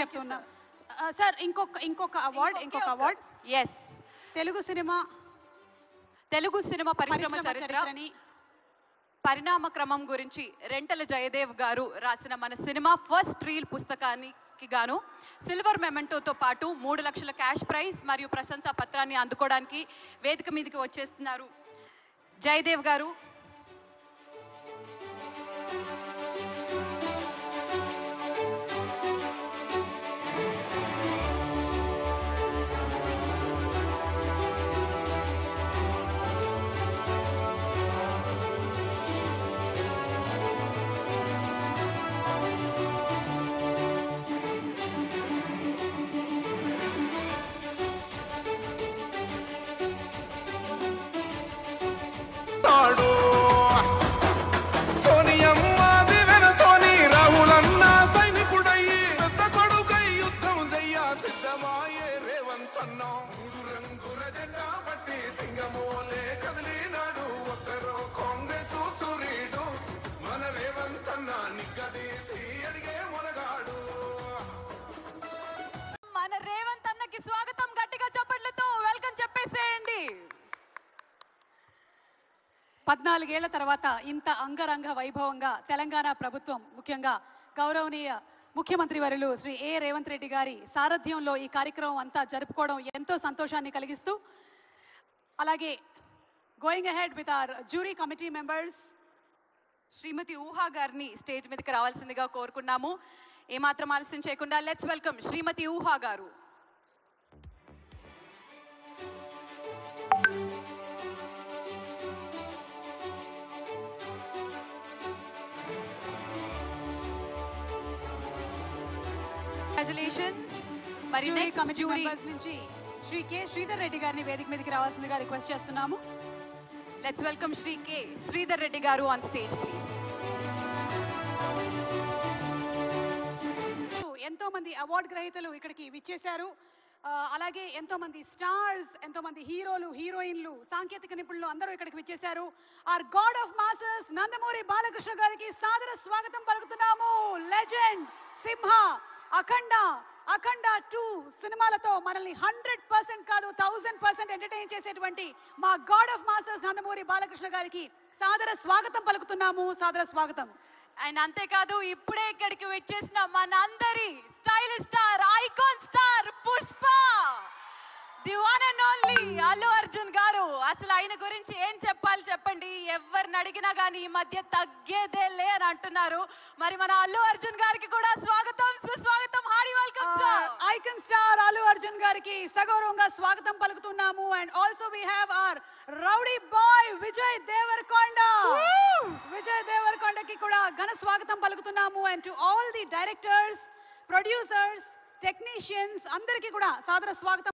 చెప్తున్నా సార్. ఇంకొక award yes, Telugu cinema పరిశ్రమ చరిత్రని పరిణామ క్రమం గురించి రెంటల జయదేవ్ గారు రాసిన మన సినిమా ఫస్ట్ రీల్ పుస్తకానికి గాను సిల్వర్ మెమెంటోతో పాటు 3 లక్షల క్యాష్ ప్రైజ్ మరియు ప్రశంసా పత్రాన్ని అందుకోవడానికి వేదిక మీదకి వచ్చేస్తున్నారు జయదేవ్ గారు. మన రేవంత్ అన్నకి స్వాగతం గట్టిగా చప్పట్లతో వెల్కమ్ చెప్పేసేయండి. 14 ఏళ్ల తర్వాత ఇంత అంగరంగ వైభవంగా తెలంగాణ ప్రభుత్వం, ముఖ్యంగా గౌరవనీయ ముఖ్యమంత్రి వర్యులు శ్రీ ఏ రేవంత్ రెడ్డి గారి సారథ్యంలో ఈ కార్యక్రమం అంతా జరుపుకోవడం ఎంతో సంతోషాన్ని కలిగిస్తూ, అలాగే going ahead with our jury committee members శ్రీమతి ఊహా గారిని స్టేజ్ మీదకి రావాల్సిందిగా కోరుకున్నాము. ఏమాత్రం ఆలస్యం చేయకుండా లెట్స్ వెల్కమ్ శ్రీమతి ఊహా గారు. కంగ్రాచులేషన్స్. మరి కమిటీ మెంబర్స్ నుంచి శ్రీ కె శ్రీధర్ రెడ్డి గారిని వేదిక మీదకి రావాల్సిందిగా రిక్వెస్ట్ చేస్తున్నాము. Let's welcome Shri K Sridhar Reddy garu on stage please. ఎంతో మంది అవార్డు గ్రహీతలు ఇక్కడికి విచ్చేశారు. అలాగే ఎంతో మంది స్టార్స్, ఎంతో మంది హీరోలు, హీరోయిన్లు, సాంకేతిక నిపుణులు అందరూ ఇక్కడికి విచ్చేశారు. Our god of masses Nandamuri Balakrishna గారికి సాదర స్వాగతం పలుకుతున్నాము. లెజెండ్, సింహ, అఖండ 2 సినిమాలతో మనల్ని 100% కాదు 1000% ఎంటర్టైన్ చేసేటువంటి మా God of masses Nandamuri Balakrishna గారికి సాదర స్వాగతం పలుకుతున్నాము. సాదర స్వాగతం. అండ్ అంతేకాదు ఇప్పుడే ఇక్కడికి వచ్చేసిన మనందరి stylish star, icon star Pushpa, the one and only Allu Arjun గారు. అసలు ఆయన గురించి ఏం చెప్పాలి చెప్పండి. ఎవరిని అడిగినా కానీ ఈ మధ్య తగ్గేదేలే అని అంటున్నారు. మరి మన అల్లు అర్జున్ గారికి కూడా స్వాగతం, సుస్వాగతం, hearty welcome sir. Icon star Allu Arjun గారికి సగౌరవంగా స్వాగతం పలుకుతున్నాము. And also we have our rowdy boy Vijay Deverakonda. Vijay దేవరకొండకి కూడా ఘన స్వాగతం పలుకుతున్నాము. And to all the directors, producers, technicians అందరికీ కూడా సాదర స్వాగతం.